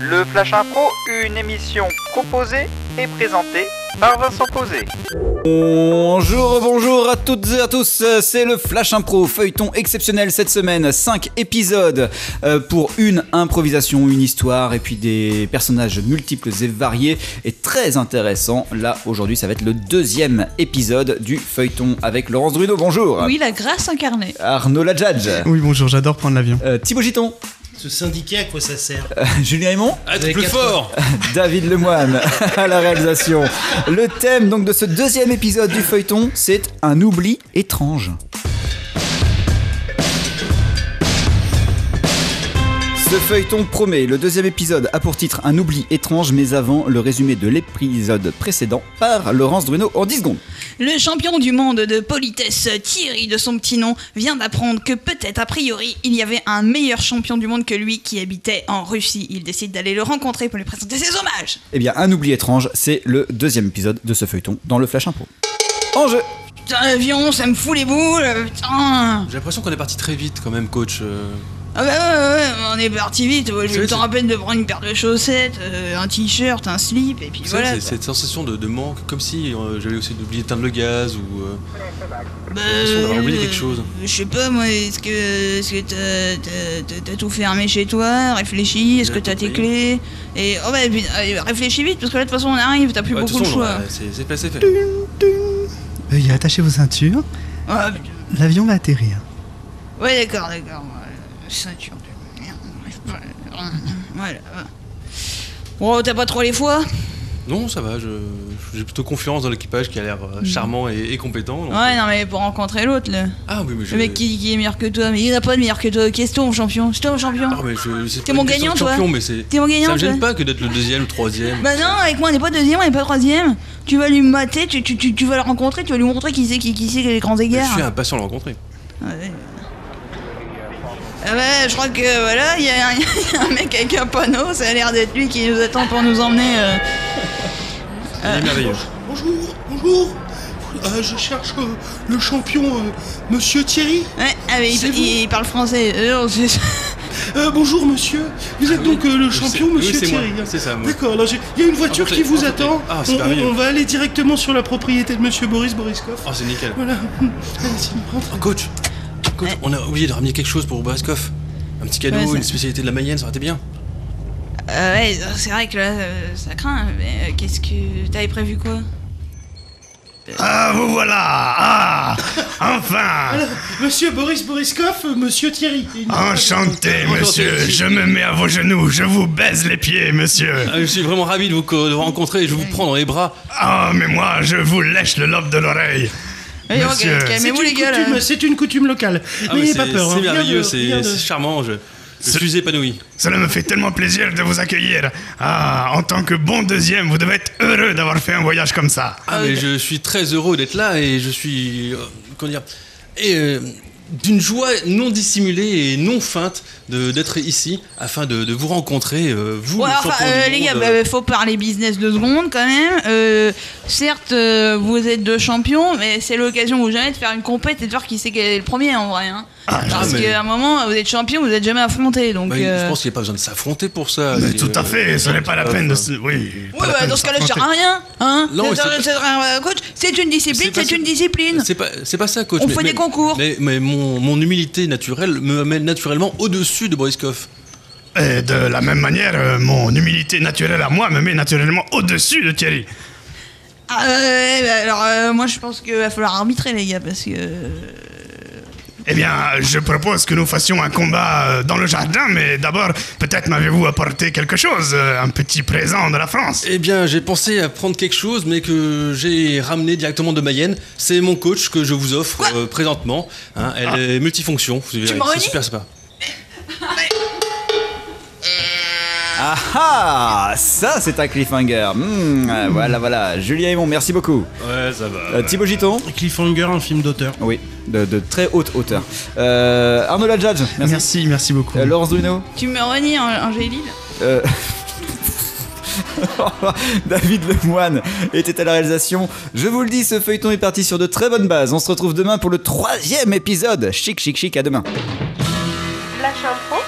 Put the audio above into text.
Le Flash Impro, une émission composée et présentée par Vincent Posé. Bonjour à toutes et à tous, c'est le Flash Impro, feuilleton exceptionnel cette semaine, 5 épisodes pour une improvisation, une histoire et puis des personnages multiples et variés et très intéressants. Là aujourd'hui ça va être le deuxième épisode du feuilleton avec Laurence Druno, bonjour. Oui, la grâce incarnée. Arnaud Ladjadj. Oui bonjour, j'adore prendre l'avion. Thibaut Giton. Ce syndicat, à quoi ça sert? Julien Aymon. Être plus fort. David Lemoine à la réalisation. Le thème donc de ce deuxième épisode du feuilleton, c'est un oubli étrange. Ce feuilleton promet, le deuxième épisode a pour titre un oubli étrange, mais avant le résumé de l'épisode précédent par Laurence Druno en 10 secondes. Le champion du monde de politesse, Thierry de son petit nom, vient d'apprendre que peut-être a priori il y avait un meilleur champion du monde que lui qui habitait en Russie. Il décide d'aller le rencontrer pour lui présenter ses hommages. Eh bien, un oubli étrange, c'est le deuxième épisode de ce feuilleton dans le Flash Impro. En jeu. Putain, l'avion, ça me fout les boules, putain. J'ai l'impression qu'on est parti très vite quand même, coach. Ah bah ouais, on est parti vite, j'ai eu le temps à peine de prendre une paire de chaussettes, un t-shirt, un slip, et puis C'est voilà. vrai, cette sensation de manque, comme si j'avais aussi oublié d'éteindre le gaz ou Bah, d'avoir oublié quelque chose. Je sais pas moi, est-ce que t'as tout fermé chez toi, réfléchi, est-ce que t'as tes clés? Et oh bah, réfléchis vite, parce que là de toute façon on arrive, t'as plus beaucoup de choix. C'est passé fait. Veuillez attacher vos ceintures, Ah, l'avion va atterrir. ouais d'accord. Ceinture de merde, voilà. Bon, t'as pas trop les fois? Non, ça va, j'ai plutôt confiance dans l'équipage qui a l'air charmant et compétent. Donc... Ouais, non mais pour rencontrer l'autre là. Ah oui, mais Le mec qui est meilleur que toi, mais il n'y en a pas de meilleur que toi. Qu'est-ce que ton champion? C'est toi mon champion? Ah, mais T'es mon gagnant, toi? Champion, mais c'est... T'es mon gagnant, Ça me gêne toi? pas que d'être le deuxième, le troisième. Bah non, avec moi on n'est pas deuxième, on n'est pas troisième. Tu vas lui mater, tu vas le rencontrer, tu vas lui montrer qui c'est les grands Je égards. suis impatient de le rencontrer. Ouais. Ah bah, je crois que voilà, il y a un mec avec un panneau, ça a l'air d'être lui qui nous attend pour nous emmener. Il est merveilleux. Bonjour. Je cherche le champion, Monsieur Thierry. Ouais, ah mais C'est vous il parle français. Bonjour monsieur. Vous êtes donc le champion, Oui, Monsieur c'est moi. Thierry. C'est ça, moi. D'accord. Alors il y a une voiture qui vous Enchanté. attend. Ah, c'est merveilleux. On va aller directement sur la propriété de Monsieur Boris Boriskov. Oh, c'est nickel. Voilà. Allez-y, rentrez. Oh, coach, Ouais. on a oublié de ramener quelque chose pour Boriskov. Un petit cadeau, Ouais, ça- une spécialité de la Mayenne, ça aurait été bien. Ouais, c'est vrai que là, ça craint. Mais qu'est-ce que t'avais prévu quoi? Ah, vous voilà! Ah! Enfin! Monsieur Boris Boriskov, Monsieur Thierry. Enchanté, monsieur! Enchanté. Je me mets à vos genoux, je vous baise les pieds, monsieur! Je suis vraiment ravi de vous rencontrer et je vous prends dans les bras. Ah, mais moi, je vous lèche le lobe de l'oreille! Ouais, Monsieur. calmez-vous les gars là. C'est une coutume locale. Ah, mais N'ayez pas peur. c'est hein. merveilleux, Rien de- c'est charmant, je suis épanoui. Cela me fait tellement plaisir de vous accueillir! Ah, en tant que bon deuxième, vous devez être heureux d'avoir fait un voyage comme ça! Ah, mais je suis très heureux d'être là et je suis... comment dire... Et d'une joie non dissimulée et non feinte d'être ici afin de vous rencontrer, vous, Ouais, le enfin, champion du les gars, monde. faut parler business 2 secondes quand même. Certes, vous êtes 2 champions, mais c'est l'occasion ou jamais de faire une compète et de voir qui c'est qui est le premier en vrai. Hein. Parce mais- qu'à un moment, vous êtes champion, vous êtes jamais affronté. Donc, Bah, je pense qu'il n'y a pas besoin de s'affronter pour ça. Mais tout à fait, ce n'est pas la peine de se... Oui, pas Ouais, la bah, peine dans de ce cas-là, ça sert s'affronter. à rien. Hein. Non, mais Coach, c'est une discipline, C'est pas c'est ça. une discipline. C'est pas ça, coach. On fait des concours. Mais mon humilité naturelle me amène naturellement au-dessus de Boriskov. Et de la même manière, mon humilité naturelle à moi me met naturellement au-dessus de Thierry. Ah, ouais, bah, alors, moi, je pense qu'il va falloir arbitrer, les gars, parce que. Eh bien, je propose que nous fassions un combat dans le jardin, mais d'abord, peut-être m'avez-vous apporté quelque chose, un petit présent de la France. Eh bien, j'ai pensé à prendre quelque chose, mais que j'ai ramené directement de Mayenne. C'est mon coach que je vous offre présentement. Hein, elle est multifonction. Vous verrez, me c'est renies super sympa. Ah ah, ça c'est un cliffhanger. Voilà. Julien Aymon, merci beaucoup. Ouais, ça va. Thibaut Giton. Cliffhanger, un film d'auteur. Oui, de très haute hauteur. Arnaud Ladjadj, merci. Merci beaucoup. Laurence Druno. Tu me renies, Angéline? David Lemoine était à la réalisation. Je vous le dis, ce feuilleton est parti sur de très bonnes bases. On se retrouve demain pour le 3e épisode. Chic, à demain. Flash Info